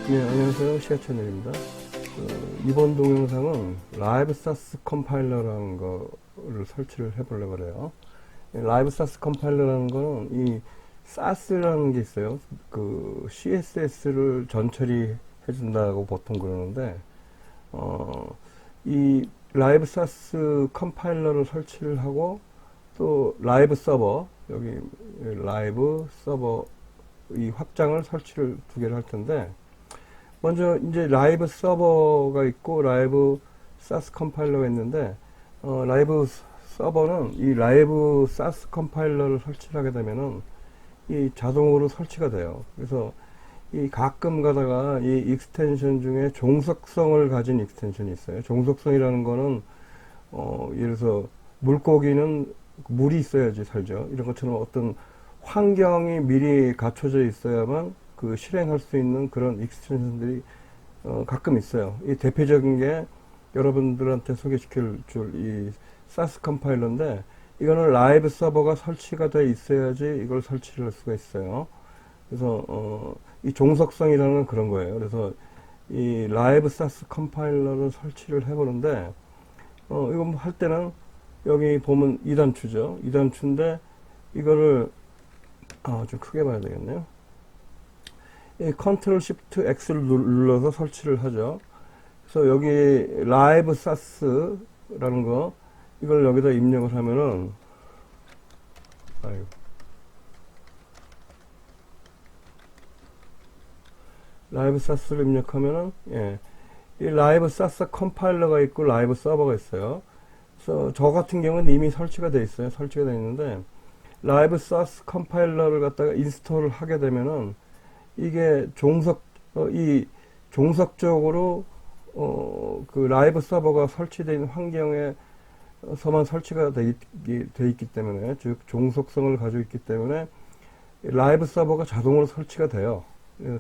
네, 안녕하세요. 시아 채널입니다. 이번 동영상은 라이브 사스 컴파일러라는 거를 설치를 해보려고 그래요. 라이브 사스 컴파일러라는 거는 이 사스라는 게 있어요. 그 CSS를 전처리 해준다고 보통 그러는데, 이 라이브 사스 컴파일러를 설치를 하고 또 라이브 서버, 여기 라이브 서버 이 확장을 설치를 두 개를 할 텐데, 먼저 이제 라이브 서버가 있고 라이브 사스 컴파일러가 있는데, 라이브 서버는 이 라이브 사스 컴파일러를 설치를 하게 되면은 이 자동으로 설치가 돼요. 그래서 이 가끔 가다가 이 익스텐션 중에 종속성을 가진 익스텐션이 있어요. 종속성이라는 거는 예를 들어서 물고기는 물이 있어야지 살죠. 이런 것처럼 어떤 환경이 미리 갖춰져 있어야만 그 실행할 수 있는 그런 익스텐션들이 가끔 있어요. 이 대표적인 게 여러분들한테 소개시킬 줄 이 사스 컴파일러인데, 이거는 라이브 서버가 설치가 돼 있어야지 이걸 설치를 할 수가 있어요. 그래서 이 종속성이라는 건 그런 거예요. 그래서 이 라이브 사스 컴파일러를 설치를 해보는데, 이거 할 때는 여기 보면 2단추죠. 2단추인데 이거를 좀 크게 봐야 되겠네요. 컨트롤 시프트 X를 눌러서 설치를 하죠. 그래서 여기 라이브 사스라는 거, 이걸 여기다 입력을 하면은, 아이고, 라이브 사스를 입력하면은, 예, 이 라이브 사스 컴파일러가 있고 라이브 서버가 있어요. 그래서 저 같은 경우는 이미 설치가 돼 있어요. 설치가 돼 있는데, 라이브 사스 컴파일러를 갖다가 인스톨을 하게 되면은 이게 이 종속적으로 그 라이브 서버가 설치되어 있는 환경에서만 설치가 돼 있기 때문에, 즉 종속성을 가지고 있기 때문에 라이브 서버가 자동으로 설치가 돼요.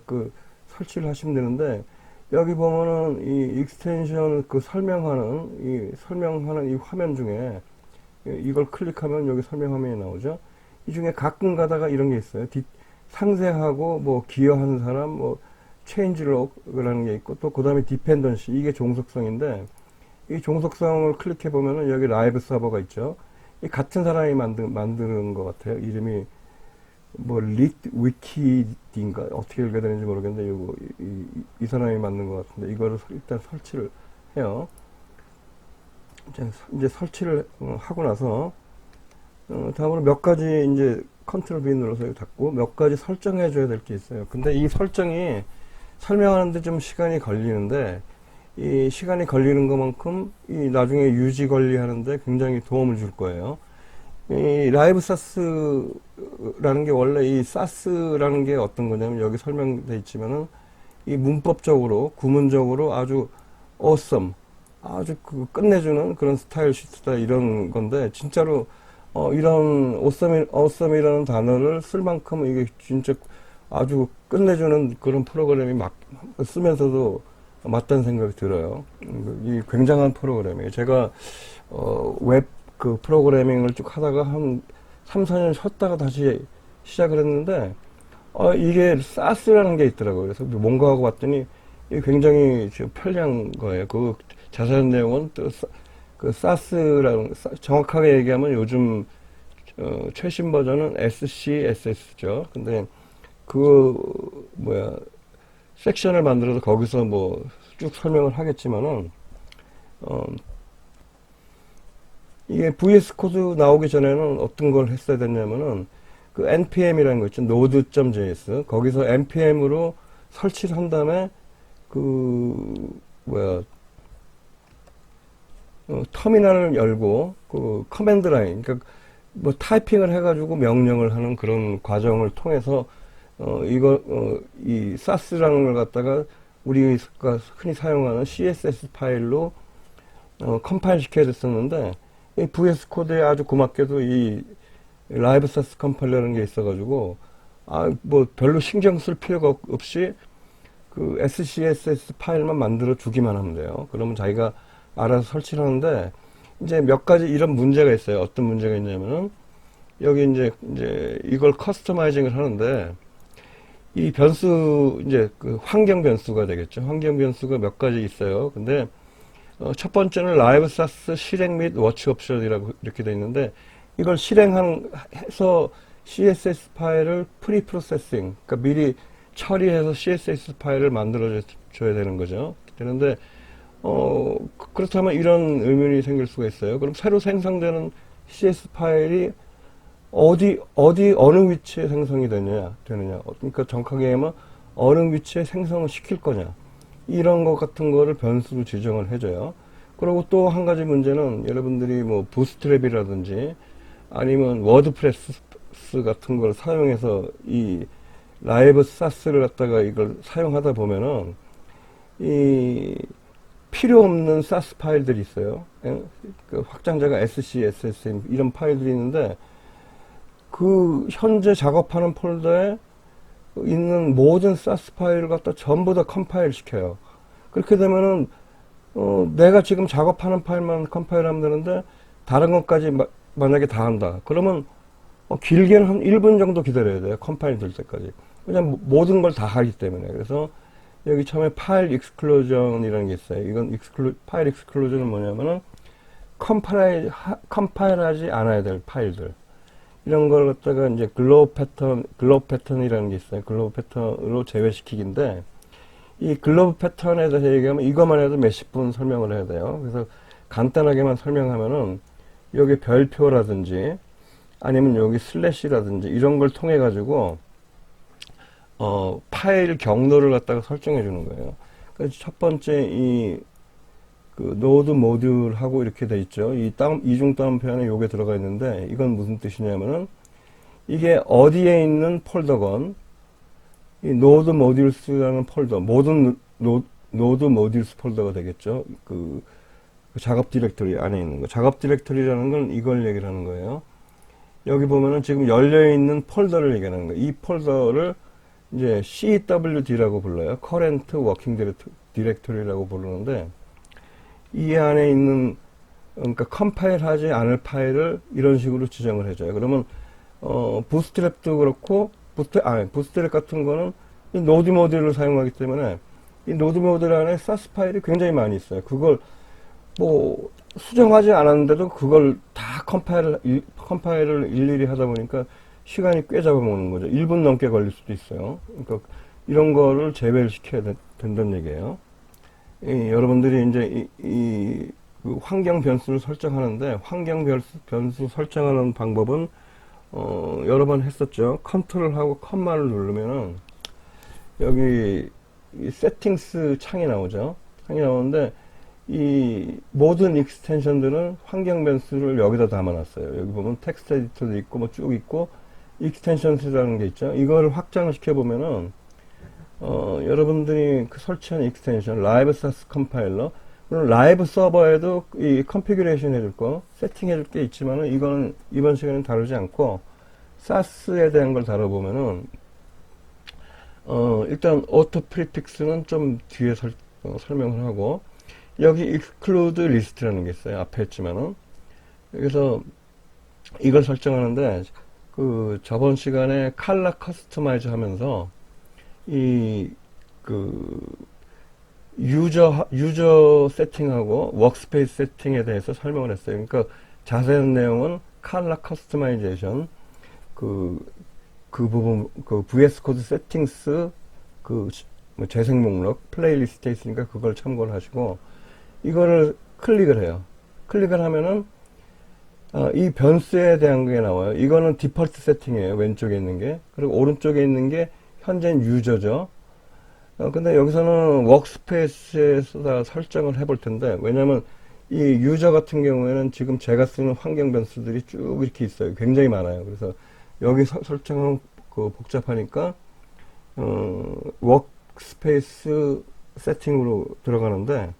그 설치를 하시면 되는데, 여기 보면은 이 익스텐션 그 설명하는 이 화면 중에 이걸 클릭하면 여기 설명 화면이 나오죠. 이 중에 가끔 가다가 이런 게 있어요. 상세하고 뭐 기여하는 사람, 뭐 체인지록이라는 게 있고, 또 그 다음에 디펜던시, 이게 종속성인데, 이 종속성을 클릭해 보면은 여기 라이브 서버가 있죠. 이 같은 사람이 만드는 것 같아요. 이름이 뭐 위키인가 어떻게 읽어야 되는지 모르겠는데, 이거 이 사람이 만든 것 같은데, 이거를 일단 설치를 해요. 이제 설치를 하고 나서 다음으로 몇 가지 이제 컨트롤 V 눌러서 닫고 몇 가지 설정해 줘야 될 게 있어요. 근데 이 설정이 설명하는데 좀 시간이 걸리는데, 이 시간이 걸리는 것만큼 이 나중에 유지 관리하는데 굉장히 도움을 줄 거예요. 이 라이브 사스라는 게, 원래 이 사스라는 게 어떤 거냐면, 여기 설명돼 있지만은 이 문법적으로 구문적으로 아주 awesome, 아주 그 끝내주는 그런 스타일 시트다, 이런 건데, 진짜로 이런 어썸이라는 단어를 쓸 만큼 이게 진짜 아주 끝내주는 그런 프로그램이 쓰면서도 맞다는 생각이 들어요. 이 굉장한 프로그램이에요. 제가 웹 그 프로그래밍을 쭉 하다가 한 3, 4년 쉬었다가 다시 시작을 했는데, 이게 사스라는 게 있더라고요. 그래서 뭔가 하고 봤더니 이게 굉장히 편리한 거예요. 그 자세한 내용은 또 그 사스라는, 정확하게 얘기하면 요즘 최신 버전은 SCSS죠. 근데 그 섹션을 만들어서 거기서 뭐 쭉 설명을 하겠지만은, 이게 VS 코드 나오기 전에는 어떤 걸 했어야 됐냐면은, 그 npm이라는 거 있죠. node.js. 거기서 npm으로 설치를 한 다음에 터미널을 열고 그 커맨드 라인, 그러니까 뭐 타이핑을 해가지고 명령을 하는 그런 과정을 통해서 이 사스라는 걸 갖다가 우리가 흔히 사용하는 CSS 파일로 컴파일 시켜야 됐었는데, 이 VS 코드에 아주 고맙게도 이 라이브 사스 컴파일러라는 게 있어가지고, 뭐 별로 신경 쓸 필요가 없이 그 SCSS 파일만 만들어 주기만 하면 돼요. 그러면 자기가 알아서 설치를 하는데, 이제 몇 가지 이런 문제가 있어요. 어떤 문제가 있냐면은, 여기 이제 이걸 커스터마이징을 하는데, 이 변수, 이제 그 환경 변수가 되겠죠. 환경 변수가 몇 가지 있어요. 근데, 첫 번째는 라이브 사스 실행 및 워치 옵션이라고 이렇게 되어 있는데, 이걸 실행해서 CSS 파일을 프리 프로세싱, 그러니까 미리 처리해서 CSS 파일을 만들어 줘야 되는 거죠. 되는데, 그렇다면 이런 의문이 생길 수가 있어요. 그럼 새로 생성되는 CS 파일이 어느 위치에 생성이 되느냐. 그러니까 정확하게 하면 어느 위치에 생성을 시킬 거냐. 이런 것 같은 거를 변수로 지정을 해줘요. 그리고 또 한 가지 문제는 여러분들이 뭐 부스트랩이라든지 아니면 워드프레스 같은 걸 사용해서 이 라이브 사스를 갖다가 이걸 사용하다 보면은 이 필요 없는 사스 파일들이 있어요. 예? 그 확장자가 SC, SSM 이런 파일들이 있는데 그 현재 작업하는 폴더에 있는 모든 사스 파일을 갖다 전부 다 컴파일 시켜요. 그렇게 되면은 내가 지금 작업하는 파일만 컴파일하면 되는데 다른 것까지 만약에 다 한다. 그러면 길게는 한 1분 정도 기다려야 돼요. 컴파일 될 때까지. 그냥 모든 걸 다 하기 때문에. 그래서 여기 처음에 파일 익스클루전이라는 게 있어요. 이건 파일 익스클루전은 뭐냐면은 컴파일하지 않아야 될 파일들. 이런 걸 갖다가 이제 글로브 패턴이라는 게 있어요. 글로브 패턴으로 제외시키기인데, 이 글로브 패턴에 대해서 얘기하면 이것만 해도 몇십 분 설명을 해야 돼요. 그래서 간단하게만 설명하면은 여기 별표라든지 아니면 여기 슬래시라든지 이런 걸 통해 가지고 파일 경로를 갖다가 설정해 주는 거예요. 그래서 첫 번째 그 노드 모듈하고 이렇게 돼 있죠. 이중 다운표안에 요게 들어가 있는데 이건 무슨 뜻이냐면은 이게 어디에 있는 폴더건 이 노드 모듈스라는 폴더 모든 노드 모듈스 폴더가 되겠죠. 그 작업 디렉토리 안에 있는 거. 작업 디렉토리라는 건 이걸 얘기를 하는 거예요. 여기 보면은 지금 열려 있는 폴더를 얘기하는 거예요. 이 폴더를 이제 CWD라고 불러요. Current Working Directory라고 부르는데 이 안에 있는 그러니까 컴파일 하지 않을 파일을 이런 식으로 지정을 해줘요. 그러면 부스트랩도 그렇고 부스트랩 같은 거는 이 노드 모듈을 사용하기 때문에 이 노드 모듈 안에 사스 파일이 굉장히 많이 있어요. 그걸 뭐 수정하지 않았는데도 그걸 다 컴파일을 일일이 하다 보니까 시간이 꽤 잡아먹는 거죠. 1분 넘게 걸릴 수도 있어요. 그러니까 이런 거를 제외를 시켜야 된다는 얘기예요. 여러분들이 이제 그 환경 변수를 설정하는데 환경 변수 설정하는 방법은 여러 번 했었죠. 컨트롤하고 컴마를 누르면은 여기 이 세팅스 창이 나오죠. 창이 나오는데 이 모든 익스텐션들은 환경 변수를 여기다 담아놨어요. 여기 보면 텍스트 에디터도 있고 뭐 쭉 있고 익스텐션스라는 게 있죠. 이걸 확장을 시켜보면은 여러분들이 그 설치한 익스텐션 라이브 사스 컴파일러 물론 라이브 서버에도 이 컨피규레이션 해줄 거 세팅 해줄 게 있지만은 이거는 이번 시간에는 다루지 않고 사스에 대한 걸 다뤄보면은 일단 오토 프리픽스는 좀 뒤에 설명을 하고 여기 exclude list라는 게 있어요. 앞에 했지만은 여기서 이걸 설정하는데 그 저번 시간에 컬러 커스터마이즈 하면서 그 유저 세팅하고 워크스페이스 세팅에 대해서 설명을 했어요. 그러니까 자세한 내용은 컬러 커스터마이제이션 그 부분 그 VS 코드 세팅스 뭐 재생 목록 플레이리스트에 있으니까 그걸 참고를 하시고 이거를 클릭을 해요. 클릭을 하면은 이 변수에 대한 게 나와요. 이거는 디폴트 세팅이에요. 왼쪽에 있는 게. 그리고 오른쪽에 있는 게 현재 유저죠. 근데 여기서는 워크스페이스에서 설정을 해볼 텐데, 왜냐면 이 유저 같은 경우에는 지금 제가 쓰는 환경 변수들이 쭉 이렇게 있어요. 굉장히 많아요. 그래서 여기 설정은 그 복잡하니까, 워크스페이스 세팅으로 들어가는데,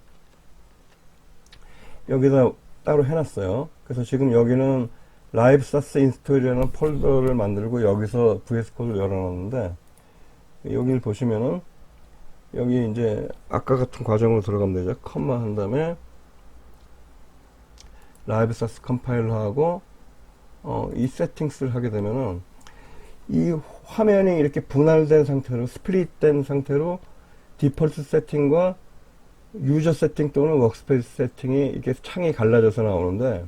여기다 따로 해놨어요. 그래서 지금 여기는 라이브 사스 인스톨이라는 폴더를 만들고 여기서 VS 코드를 열어놨는데 여기를 보시면은 여기 이제 아까 같은 과정으로 들어가면 되죠. 컴마 한 다음에 라이브 사스 컴파일러 하고 이 세팅스를 하게 되면은 이 화면이 이렇게 분할된 상태로, 스플릿된 상태로 디폴트 세팅과 유저 세팅 또는 워크스페이스 세팅이 이렇게 창이 갈라져서 나오는데,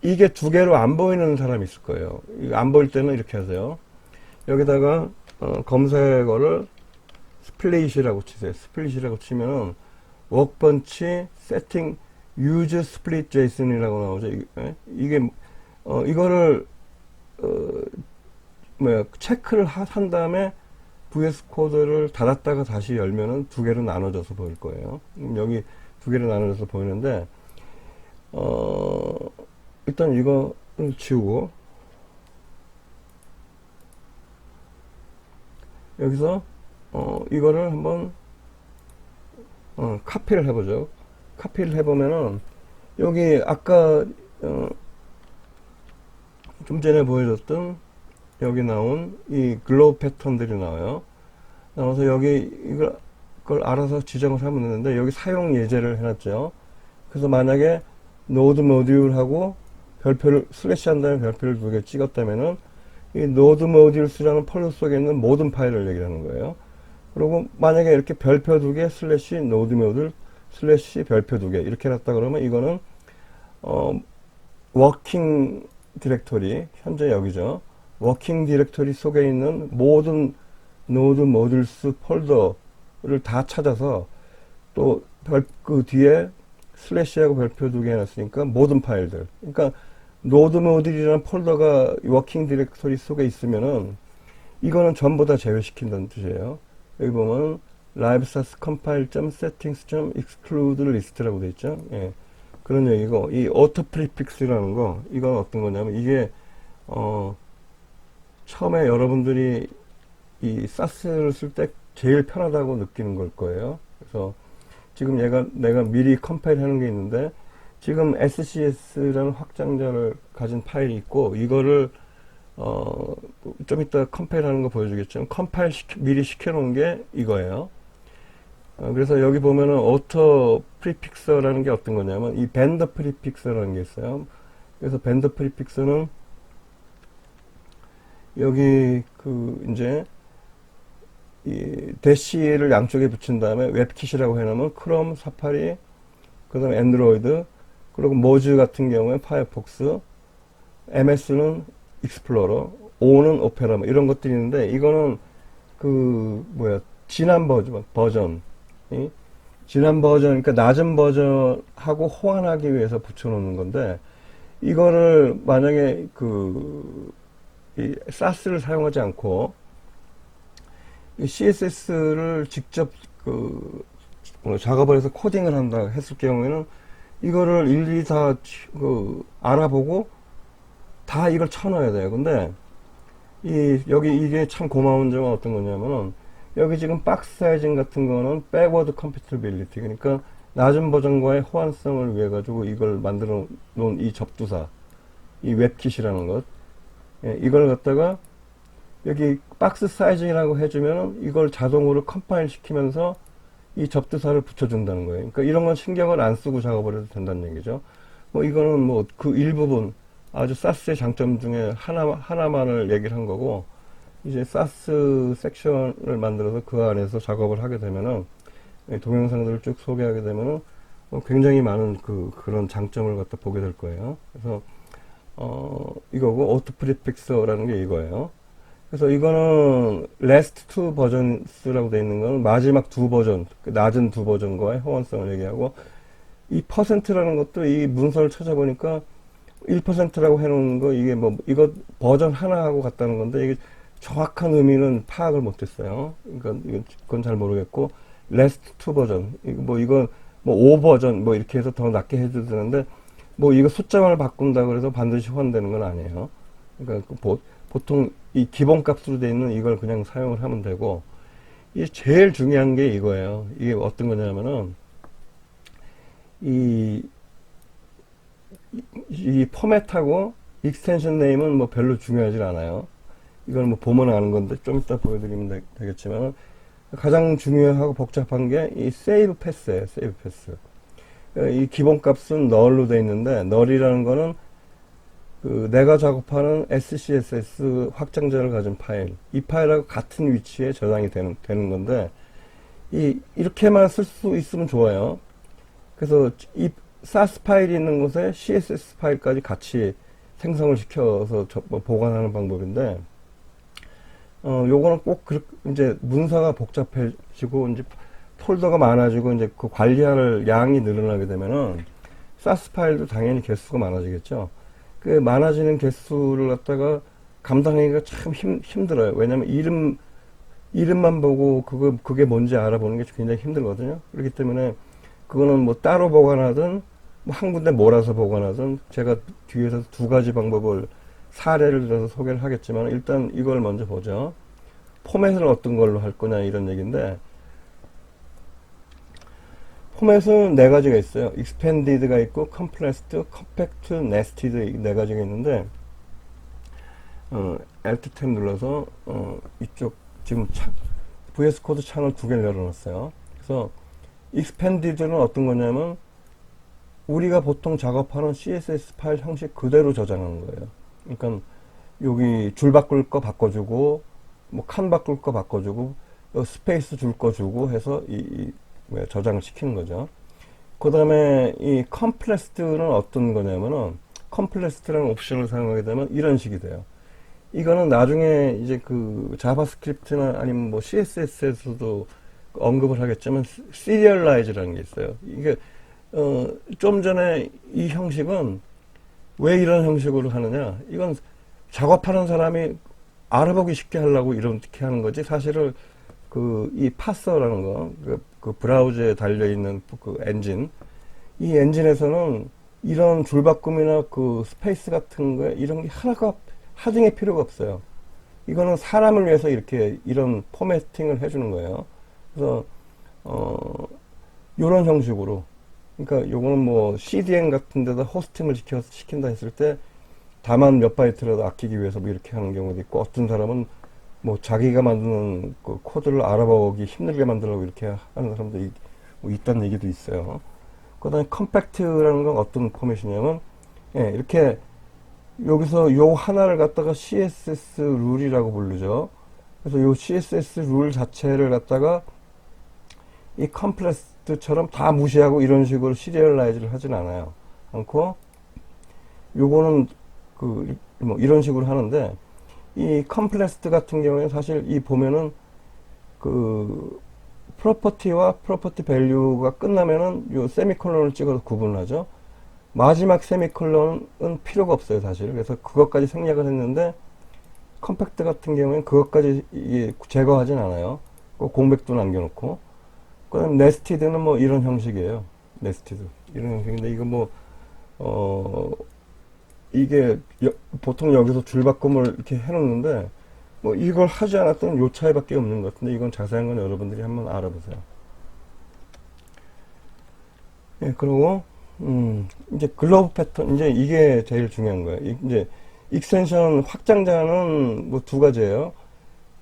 이게 두 개로 안 보이는 사람이 있을 거예요. 안 보일 때는 이렇게 하세요. 여기다가 검색어를 스플릿이라고 치세요. 스플릿이라고 치면은 워크번치 세팅 유즈 스플릿 제이슨이라고 나오죠. 이게 이거를 체크를 한 다음에 VS 코드를 닫았다가 다시 열면은 두 개로 나눠져서 보일 거예요. 여기 두 개로 나눠져서 보이는데, 일단 이거를 지우고, 여기서, 이거를 한번, 카피를 해보죠. 카피를 해보면은, 여기 아까, 좀 전에 보여줬던, 여기 나온 이 글로우 패턴들이 나와요. 나와서 여기 이걸 알아서 지정을 하면 되는데, 여기 사용 예제를 해놨죠. 그래서 만약에 노드 모듈하고 별표를 슬래시 한 다음에 별표를 두 개 찍었다면은 이 노드 모듈스라는 폴더 속에 있는 모든 파일을 얘기하는 거예요. 그리고 만약에 이렇게 별표 두 개 슬래시 노드 모듈 슬래시 별표 두 개 이렇게 해놨다 그러면 이거는 워킹 디렉토리, 현재 여기죠. 워킹 디렉토리 속에 있는 모든 노드 모듈스 폴더를 다 찾아서 또 그 뒤에 슬래시하고 별표 두 개 해놨으니까 모든 파일들. 그러니까 노드 모듈이라는 폴더가 워킹 디렉토리 속에 있으면은 이거는 전부 다 제외시킨다는 뜻이에요. 여기 보면 live.sas compile.settings.exclude list라고 돼 있죠. 예. 그런 얘기고, 이 auto prefix라는 거, 이건 어떤 거냐면 이게 처음에 여러분들이 이 사스를 쓸 때 제일 편하다고 느끼는 걸 거예요. 그래서 지금 내가 미리 컴파일 하는 게 있는데, 지금 SCS라는 확장자를 가진 파일이 있고, 이거를, 좀 이따 컴파일 하는 거 보여주겠지만, 컴파일 미리 시켜놓은 게 이거예요. 그래서 여기 보면은 오토 프리픽서라는 게 어떤 거냐면, 이 밴더 프리픽서라는 게 있어요. 그래서 밴더 프리픽서는 여기 이제 이 대시를 양쪽에 붙인 다음에 웹킷이라고 해놓으면 크롬, 사파리, 그 다음에 애드로이드, 그리고 모즈 같은 경우에 파이어폭스, MS는 익스플로러, O는 오페라, 뭐 이런 것들이 있는데, 이거는 지난 버전, 지난 버전, 그러니까 낮은 버전하고 호환하기 위해서 붙여놓는 건데, 이거를 만약에 이 사스를 사용하지 않고 CSS를 직접 작업을 해서 코딩을 한다 했을 경우에는 이거를 일일이 다 알아보고 다 이걸 쳐넣어야 돼요. 근데 이게 참 고마운 점은 어떤 거냐면은, 여기 지금 박스 사이징 같은 거는 백워드 컴패티빌리티, 그러니까 낮은 버전과의 호환성을 위해 가지고 이걸 만들어 놓은 이 접두사, 이 웹킷이라는 것, 이걸 갖다가 여기 박스 사이즈라고 해주면 이걸 자동으로 컴파일 시키면서 이 접두사를 붙여준다는 거예요. 그러니까 이런 건 신경을 안 쓰고 작업을 해도 된다는 얘기죠. 이거는 그 일부분, 아주 사스의 장점 중에 하나만을 얘기를 한 거고, 이제 사스 섹션을 만들어서 그 안에서 작업을 하게 되면은, 동영상들을 쭉 소개하게 되면은 굉장히 많은 그런 장점을 갖다 보게 될 거예요. 그래서 이거고, 오토 프리픽서라는 게 이거예요. 그래서 이거는 last two 버전스라고 되어 있는 건 마지막 두 버전, 낮은 두 버전과의 호환성을 얘기하고, 이 퍼센트라는 것도 이 문서를 찾아보니까 1%라고 해놓은 거, 이거 버전 하나하고 같다는 건데, 이게 정확한 의미는 파악을 못했어요. 그러니까 그건 잘 모르겠고, last two 버전, 이건 5버전, 이렇게 해서 더 낮게 해줘도 되는데, 이거 숫자만을 바꾼다 그래서 반드시 호환되는 건 아니에요. 그러니까 보통 이 기본 값으로 되어 있는 이걸 그냥 사용을 하면 되고, 이게 제일 중요한 게 이거예요. 이게 어떤 거냐면은, 이 포맷하고 익스텐션 네임은 별로 중요하지 않아요. 이건 보면 아는 건데 좀 이따 보여드리면 되겠지만, 가장 중요하고 복잡한 게 이 세이브 패스예요. 세이브 패스. 이 기본 값은 널로 되어 있는데, 널이라는 거는 내가 작업하는 SCSS 확장자를 가진 파일, 이 파일하고 같은 위치에 저장이 되는 건데, 이렇게만 쓸 수 있으면 좋아요. 그래서 이 SAS 파일이 있는 곳에 CSS 파일까지 같이 생성을 시켜서 보관하는 방법인데, 요거는 꼭 이제 문서가 복잡해지고, 이제 폴더가 많아지고, 이제 그 관리할 양이 늘어나게 되면은, SAS 파일도 당연히 개수가 많아지겠죠. 그 많아지는 개수를 갖다가 감당하기가 참 힘들어요. 왜냐면 이름만 보고 그게 뭔지 알아보는 게 굉장히 힘들거든요. 그렇기 때문에 그거는 뭐 따로 보관하든 뭐 한 군데 몰아서 보관하든 제가 뒤에서 두 가지 방법을 사례를 들어서 소개를 하겠지만 일단 이걸 먼저 보죠. 포맷을 어떤 걸로 할 거냐 이런 얘기인데 포맷은 네 가지가 있어요. expanded가 있고 compressed, compact, nested 네 가지가 있는데 Alt 탭 눌러서 이쪽 지금 VS 코드 창을 두 개를 열어놨어요. 그래서 expanded는 어떤 거냐면 우리가 보통 작업하는 CSS 파일 형식 그대로 저장하는 거예요. 그러니까 여기 줄 바꿀 거 바꿔주고 뭐 칸 바꿀 거 바꿔주고 스페이스 줄 거 주고 해서 저장을 시키는 거죠. 그 다음에 이 컴플레스드는 어떤 거냐면은 컴플레스드라는 옵션을 사용하게 되면 이런 식이 돼요. 이거는 나중에 이제 그 자바스크립트나 아니면 뭐 CSS에서도 언급을 하겠지만 시리얼라이즈라는 게 있어요. 이게 좀 전에 이 형식은 왜 이런 형식으로 하느냐? 이건 작업하는 사람이 알아보기 쉽게 하려고 이렇게 하는 거지. 사실은 이 파서라는 거, 그 브라우저에 달려있는 그 엔진, 이 엔진에서는 이런 줄바꿈이나 그 스페이스 같은 거에 이런 게 하등의 필요가 없어요. 이거는 사람을 위해서 이런 포매팅을 해주는 거예요. 그래서, 요런 형식으로. 그러니까 요거는 뭐 CDN 같은 데다 호스팅을 시킨다 했을 때 다만 몇 바이트라도 아끼기 위해서 뭐 이렇게 하는 경우도 있고 어떤 사람은 뭐 자기가 만드는 그 코드를 알아보기 힘들게 만들려고 이렇게 하는 사람도 뭐 있다는 얘기도 있어요. 그 다음에 컴팩트라는 건 어떤 포맷이냐면 예, 이렇게 여기서 요 하나를 갖다가 CSS 룰이라고 부르죠. 그래서 요 CSS 룰 자체를 갖다가 이 컴플렉스처럼 다 무시하고 이런 식으로 시리얼라이즈를 하진 않고 요거는 뭐 이런 식으로 하는데 이 컴플렉스 같은 경우에 사실 이 보면은 프로퍼티와 프로퍼티 밸류가 끝나면은 요 세미콜론을 찍어서 구분을 하죠. 마지막 세미콜론은 필요가 없어요, 사실. 그래서 그것까지 생략을 했는데 컴팩트 같은 경우에는 그것까지 제거하진 않아요. 꼭 공백도 남겨놓고. 그다음 네스티드는 뭐 이런 형식이에요. 네스티드 이런 형식인데 이거 뭐 이게 보통 여기서 줄바꿈을 이렇게 해놓는데 뭐 이걸 하지 않았던 요 차이밖에 없는 것 같은데 이건 자세한 건 여러분들이 한번 알아보세요. 예, 그리고 이제 글로브 패턴 이제 이게 제일 중요한 거예요. 이제 익스텐션 확장자는 뭐 두 가지예요.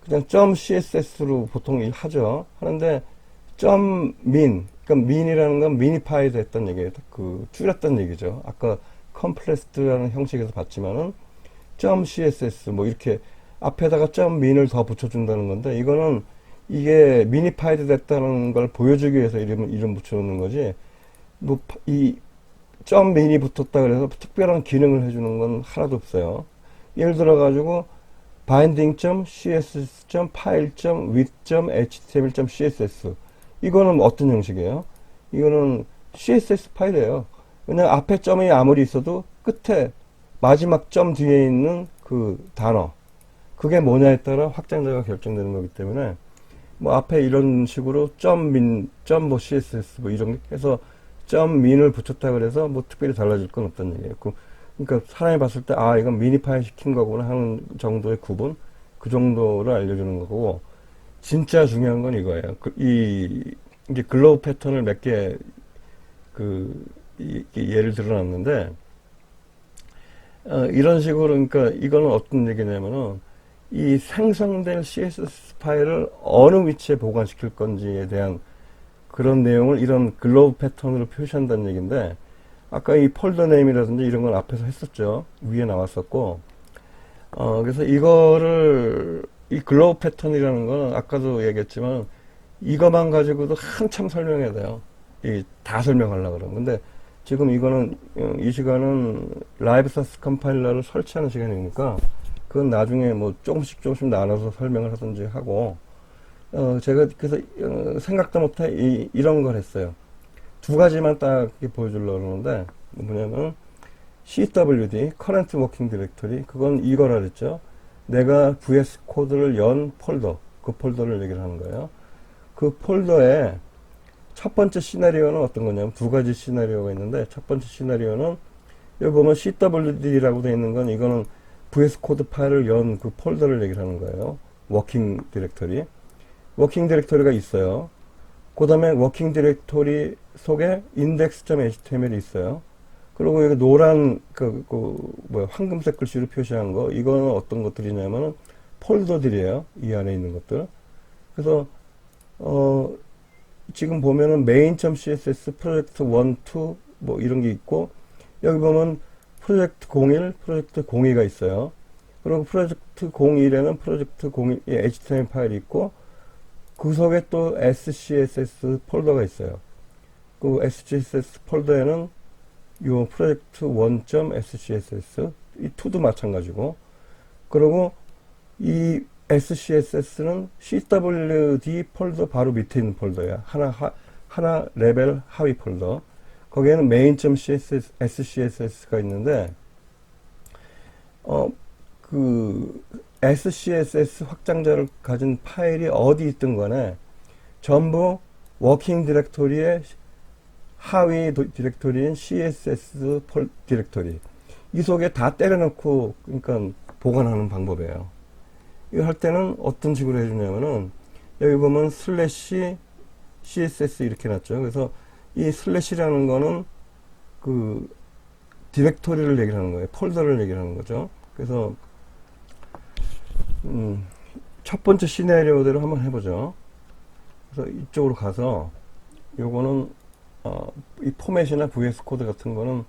그냥 .css로 보통 하죠. 하는데 .min 그러니까 min이라는 건 미니파이드 했던 얘기예요. 줄였던 얘기죠. 아까 컴플렉스드라는 형식에서 봤지만은 .css 뭐 이렇게 앞에다가 .min을 더 붙여준다는 건데 이거는 이게 미니파이드 됐다는 걸 보여주기 위해서 이름 붙여놓는 거지 뭐 이 .min이 붙었다 그래서 특별한 기능을 해주는 건 하나도 없어요. 예를 들어 가지고 binding.css.file.with.html.css 이거는 어떤 형식이에요? 이거는 CSS 파일이에요. 왜냐면 앞에 점이 아무리 있어도 끝에 마지막 점 뒤에 있는 그 단어 그게 뭐냐에 따라 확장자가 결정되는 거기 때문에 뭐 앞에 이런 식으로 .min, .뭐 CSS 뭐 이런 게 해서 .min을 붙였다 그래서 뭐 특별히 달라질 건 없다는 얘기예요. 그러니까 사람이 봤을 때 아 이건 미니파일 시킨 거구나 하는 정도의 구분 그 정도를 알려주는 거고 진짜 중요한 건 이거예요. 이제 글로브 패턴을 몇 개 예를 들어놨는데 이런 식으로 그러니까 이거는 어떤 얘기냐면은 이 생성된 CSS 파일을 어느 위치에 보관시킬 건지에 대한 그런 내용을 이런 글로브 패턴으로 표시한다는 얘기인데 아까 이 폴더 네임이라든지 이런 건 앞에서 했었죠. 위에 나왔었고, 그래서 이거를, 이 글로우 패턴이라는 거는 아까도 얘기했지만, 이거만 가지고도 한참 설명해야 돼요. 이 다 설명하려고 그러면. 근데 지금 이거는, 이 시간은 라이브 사스 컴파일러를 설치하는 시간이니까, 그건 나중에 뭐 조금씩 나눠서 설명을 하든지 하고, 제가 그래서 생각도 못해 이런 걸 했어요. 두 가지만 딱 보여주려고 그러는데, 뭐냐면, CWD, Current Working Directory, 그건 이거라 그랬죠. 내가 VS 코드를 연 폴더, 그 폴더를 얘기를 하는 거예요. 그 폴더에 첫 번째 시나리오는 어떤 거냐면 두 가지 시나리오가 있는데, 첫 번째 시나리오는 여기 보면 CWD라고 되어 있는 건 이거는 VS 코드 파일을 연 그 폴더를 얘기를 하는 거예요. 워킹 디렉터리. 워킹 디렉터리가 있어요. 그 다음에 워킹 디렉토리 속에 index.html이 있어요. 그리고 여기 노란, 황금색 글씨로 표시한 거, 이거는 어떤 것들이냐면은 폴더들이에요. 이 안에 있는 것들. 그래서, 지금 보면은 main.css, 프로젝트 1, 2, 뭐 이런 게 있고, 여기 보면 프로젝트 01, 프로젝트 02가 있어요. 그리고 프로젝트 01에는 프로젝트 01, HTML 파일이 있고, 그 속에 또 SCSS 폴더가 있어요. 그 SCSS 폴더에는 요 프로젝트 1.scss 이 2도 마찬가지고, 그리고 이 SCSS는 CWD 폴더 바로 밑에 있는 폴더야. 하나 레벨 하위 폴더. 거기에는 main.css SCSS가 있는데, 그 SCSS 확장자를 가진 파일이 어디 있든 간에 전부 워킹 디렉토리의 하위 디렉토리인 CSS 디렉토리 이 속에 다 때려넣고 그러니까 보관하는 방법이에요. 이거 할 때는 어떤 식으로 해주냐면은 여기 보면 슬래시 CSS 이렇게 놨죠. 그래서 이 슬래시라는 거는 그 디렉토리를 얘기하는 거예요. 폴더를 얘기하는 거죠. 그래서 첫 번째 시나리오대로 한번 해보죠. 그래서 이쪽으로 가서 요거는 이 포맷이나 VS 코드 같은 거는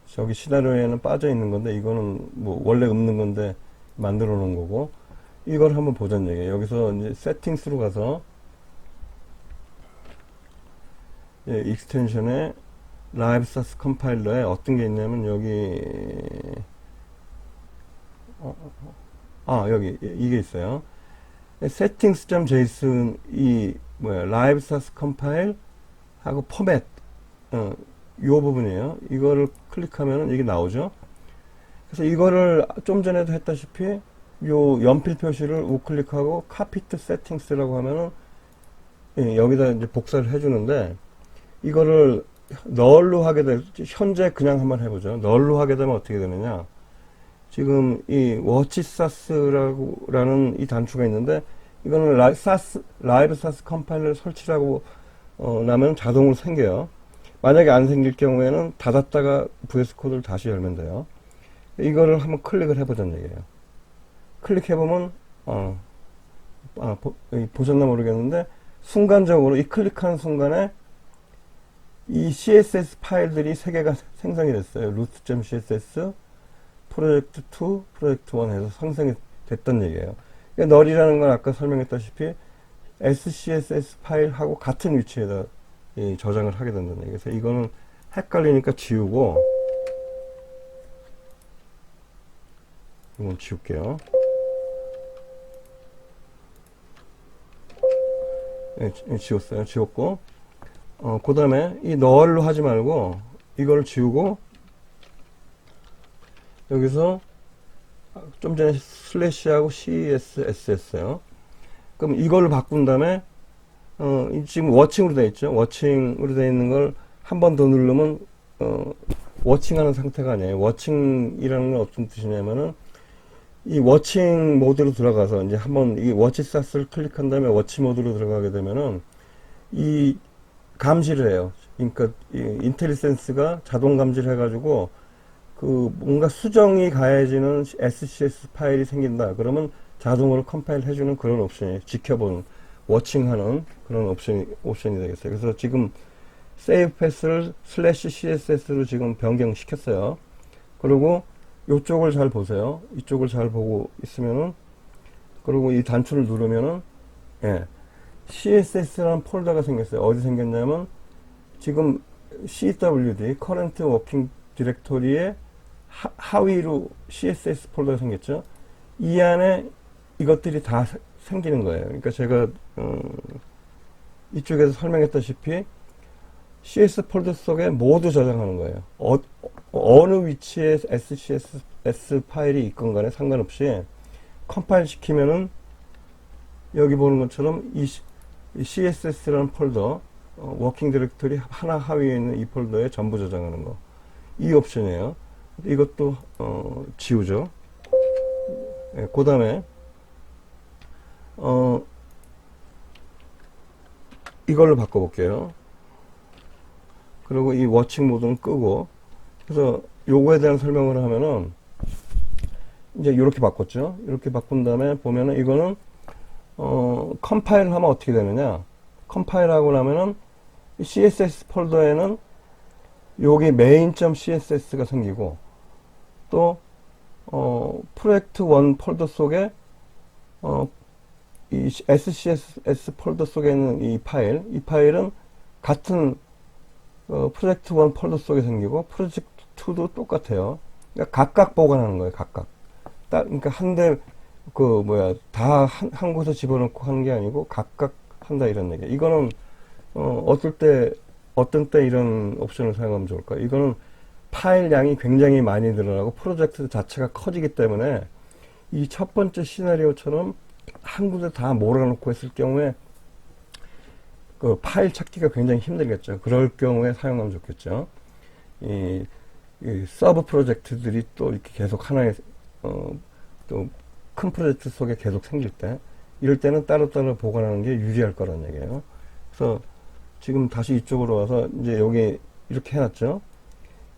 저기 시나리오에는 빠져 있는 건데 이거는 뭐 원래 없는 건데 만들어 놓은 거고 이걸 한번 보자는 얘기예요. 여기서 이제 세팅스로 가서 익스텐션에 라이브 사스 컴파일러에 어떤 게 있냐면 여기 여기 이게 있어요. settings.json 이 라이브 사스 컴파일 하고 포맷 요 부분이에요. 이거를 클릭하면 이게 나오죠. 그래서 이거를 좀 전에도 했다시피 요 연필 표시를 우클릭하고 copy to settings라고 하면은 여기다 이제 복사를 해주는데 이거를 널로 하게 될 현재 그냥 한번 해보죠. 널로 하게 되면 어떻게 되느냐? 지금 이 워치사스라는 이 단추가 있는데 이거는 라이브 사스 컴파일러 설치라고 나면 자동으로 생겨요. 만약에 안 생길 경우에는 닫았다가 VS 코드를 다시 열면 돼요. 이거를 한번 클릭을 해보자는 얘기예요. 클릭해보면 보셨나 모르겠는데 순간적으로 이 클릭하는 순간에 이 CSS 파일들이 3개가 생성이 됐어요. root.css, 프로젝트 2, 프로젝트 1 해서 생성이 됐던 얘기예요. 그러니까 널이라는 건 아까 설명했다시피 SCSS 파일하고 같은 위치에다 저장을 하게 된다는 얘기예요. 그래서 이거는 헷갈리니까 지우고 이건 지울게요. 지웠어요. 지웠고 그 다음에 이 널로 하지 말고 이걸 지우고 여기서 좀 전에 슬래시하고 CSS 했어요. 그럼 이걸 바꾼 다음에 지금 워칭으로 되어 있죠. 워칭으로 되어 있는 걸 한 번 더 누르면 워칭하는 상태가 아니에요. 워칭이라는 건 어떤 뜻이냐면은 이 워칭 모드로 들어가서 이제 한번 이 워치 사스를 클릭한 다음에 워치 모드로 들어가게 되면은 이 감지를 해요. 그러니까 이 인텔리센스가 자동 감지를 해가지고 그 뭔가 수정이 가해지는 SCS 파일이 생긴다. 그러면 자동으로 컴파일 해주는 그런 옵션이 지켜보는 워칭하는 그런 옵션이 되겠어요. 그래서 지금 save 패스를 /css로 지금 변경시켰어요. 그리고 이쪽을 잘 보세요. 이쪽을 잘 보고 있으면은, 그리고 이 단추를 누르면은, 예, CSS라는 폴더가 생겼어요. 어디 생겼냐면, 지금 CWD, Current Working Directory의 하위로 CSS 폴더가 생겼죠. 이 안에 이것들이 다 생기는 거예요. 그러니까 제가, 이쪽에서 설명했다시피, CS 폴더 속에 모두 저장하는 거예요. 어느 위치에 SCSS 파일이 있건 간에 상관없이 컴파일 시키면은 여기 보는 것처럼 이 CSS라는 폴더, 워킹 디렉터리 하나 하위에 있는 이 폴더에 전부 저장하는 거. 이 옵션이에요. 이것도 지우죠. 예, 그 다음에 이걸로 바꿔볼게요. 그리고 이 워칭 모드는 끄고, 그래서 요거에 대한 설명을 하면은 이제 이렇게 바꿨죠. 이렇게 바꾼 다음에 보면은 이거는 컴파일 하면 어떻게 되느냐, 컴파일 하고 나면은 CSS 폴더에는 여기 main.css가 생기고, 또 프로젝트 1 폴더 속에 이 SCSS 폴더 속에 있는 이 파일은 같은 프로젝트 1 폴더 속에 생기고, 프로젝트 2도 똑같아요. 그러니까 각각 보관하는 거예요, 각각. 그러니까 한 곳에 집어넣고 하는 게 아니고, 각각 한다, 이런 얘기예요. 이거는, 어떤 때 이런 옵션을 사용하면 좋을까? 이거는 파일 양이 굉장히 많이 늘어나고, 프로젝트 자체가 커지기 때문에, 이 첫 번째 시나리오처럼 한 군데 다 몰아놓고 했을 경우에, 그 파일 찾기가 굉장히 힘들겠죠. 그럴 경우에 사용하면 좋겠죠. 이 서브 프로젝트들이 또 이렇게 계속 하나의 또 큰 프로젝트 속에 계속 생길 때, 이럴 때는 따로따로 보관하는 게 유리할 거란 얘기예요. 그래서 지금 다시 이쪽으로 와서 이제 여기 이렇게 해놨죠.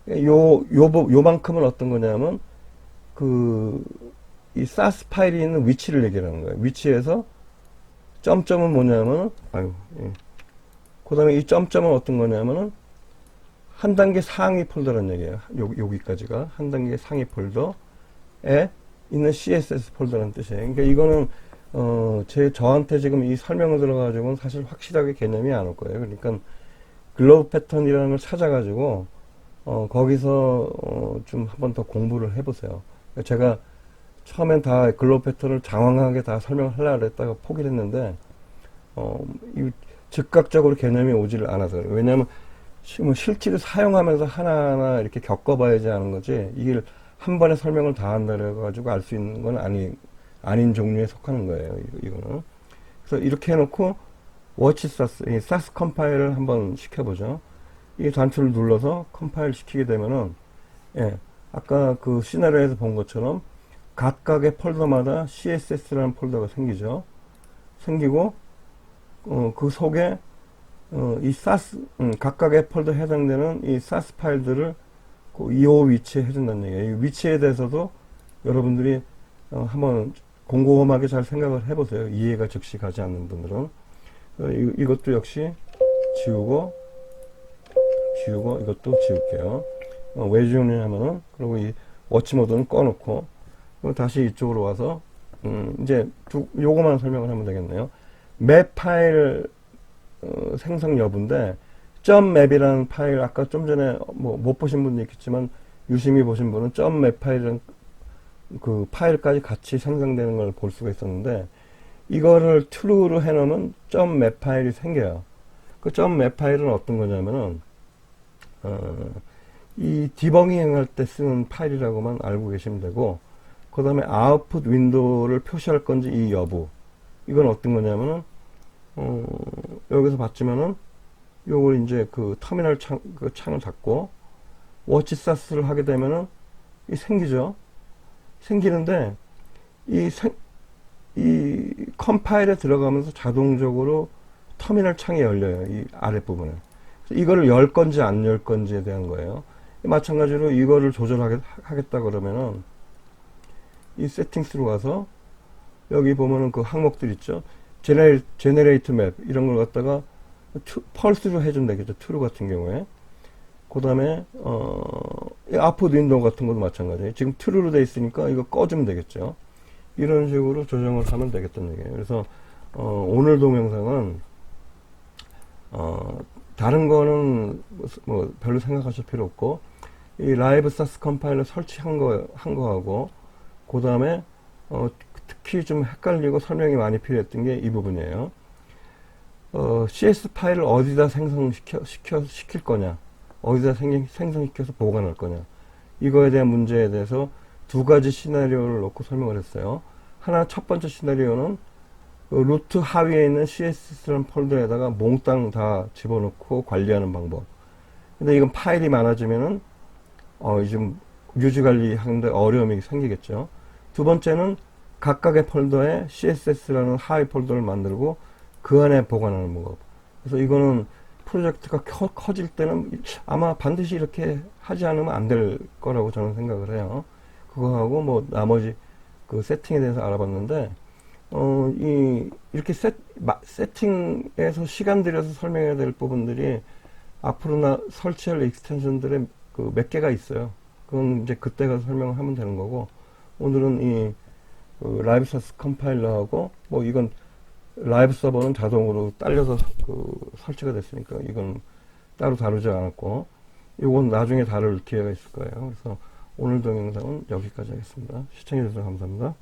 요만큼은 어떤 거냐면 이 SAS 파일이 있는 위치를 얘기하는 거예요. 위치에서 점점은 뭐냐면, 그 다음에 이 점점은 어떤 거냐면은 한 단계 상위 폴더란 얘기예요. 여기까지가 한 단계 상위 폴더에 있는 CSS 폴더라는 뜻이에요. 그러니까 이거는 저한테 지금 이 설명을 들어가지고는 사실 확실하게 개념이 안 올 거예요. 그러니까 글로브 패턴이라는 걸 찾아가지고 거기서 좀 한번 더 공부를 해보세요. 그러니까 제가 처음엔 다 글로브 패턴을 장황하게 다 설명을 하려고 했다가 포기를 했는데 즉각적으로 개념이 오지를 않아서 그래요. 왜냐하면 실제로 사용하면서 하나하나 이렇게 겪어봐야지 하는 거지, 이게 한 번에 설명을 다 한다 그래가지고 알 수 있는 건 아닌 종류에 속하는 거예요, 이거는. 그래서 이렇게 해놓고 워치 사스, 이 사스 컴파일을 한번 시켜보죠. 이 단추를 눌러서 컴파일 시키게 되면은, 예, 아까 그 시나리오에서 본 것처럼 각각의 폴더마다 CSS라는 폴더가 생기죠. 생기고, 그 속에 이 SAS, 각각의 폴더에 해당되는 이 SAS 파일들을 이 위치에 해준다는 얘기예요. 이 위치에 대해서도 여러분들이 한번 곰곰하게 잘 생각을 해보세요. 이해가 즉시 가지 않는 분들은. 이것도 역시 지우고, 이것도 지울게요. 왜 지우냐면은, 그리고 이 워치 모드는 꺼놓고, 그리고 다시 이쪽으로 와서, 이제 요거만 설명을 하면 되겠네요. 맵 파일 생성 여부인데, .map이라는 파일, 아까 좀 전에 못 보신 분도 있겠지만 유심히 보신 분은 .map 파일이랑 그 파일까지 같이 생성되는 걸 볼 수가 있었는데, 이거를 true로 해놓으면 .map 파일이 생겨요. 그 .map 파일은 어떤 거냐면은 이 디버깅 할 때 쓰는 파일이라고만 알고 계시면 되고, 그 다음에 아웃풋 윈도우를 표시할 건지 이 여부, 이건 어떤 거냐면은 여기서 봤지만은 요걸 이제 그 터미널 창을 닫고 워치 사스를 하게 되면은 이 생기죠. 생기는데 이 컴파일에 들어가면서 자동적으로 터미널 창이 열려요. 이 아랫부분에. 이거를 열 건지 안 열 건지에 대한 거예요. 마찬가지로 이거를 조절하겠다 그러면은 이 세팅스로 가서 여기 보면은 그 항목들 있죠. 제너레이트 맵 이런 걸 갖다가 펄스로 해주면 되겠죠. 트루 같은 경우에. 그 다음에, 아웃풋 윈도우 같은 것도 마찬가지예요. 지금 트루로 돼 있으니까 이거 꺼주면 되겠죠. 이런 식으로 조정을 하면 되겠다는 얘기예요. 그래서, 오늘 동영상은, 다른 거는 뭐 별로 생각하실 필요 없고, 이 라이브 사스 컴파일러 설치한 거하고, 그 다음에, 특히 좀 헷갈리고 설명이 많이 필요했던 게 이 부분이에요. CS 파일을 어디다 시킬 거냐, 어디다 생성시켜서 보관할 거냐, 이거에 대한 문제에 대해서 두 가지 시나리오를 놓고 설명을 했어요. 하나, 첫 번째 시나리오는 루트 하위에 있는 CSS라는 폴더에다가 몽땅 다 집어넣고 관리하는 방법. 근데 이건 파일이 많아지면은, 좀 유지 관리하는데 어려움이 생기겠죠. 두 번째는 각각의 폴더에 CSS라는 하위 폴더를 만들고 그 안에 보관하는 방법. 그래서 이거는 프로젝트가 커질 때는 아마 반드시 이렇게 하지 않으면 안 될 거라고 저는 생각을 해요. 그거하고 뭐 나머지 그 세팅에 대해서 알아봤는데, 이렇게 세팅에서 시간 들여서 설명해야 될 부분들이 앞으로 설치할 익스텐션들의 그 몇 개가 있어요. 그건 이제 그때 가서 설명을 하면 되는 거고, 오늘은 이 라이브 소스 컴파일러하고, 뭐 이건 라이브 서버는 자동으로 딸려서 설치가 됐으니까 이건 따로 다루지 않았고, 이건 나중에 다룰 기회가 있을 거예요. 그래서 오늘 동영상은 여기까지 하겠습니다. 시청해주셔서 감사합니다.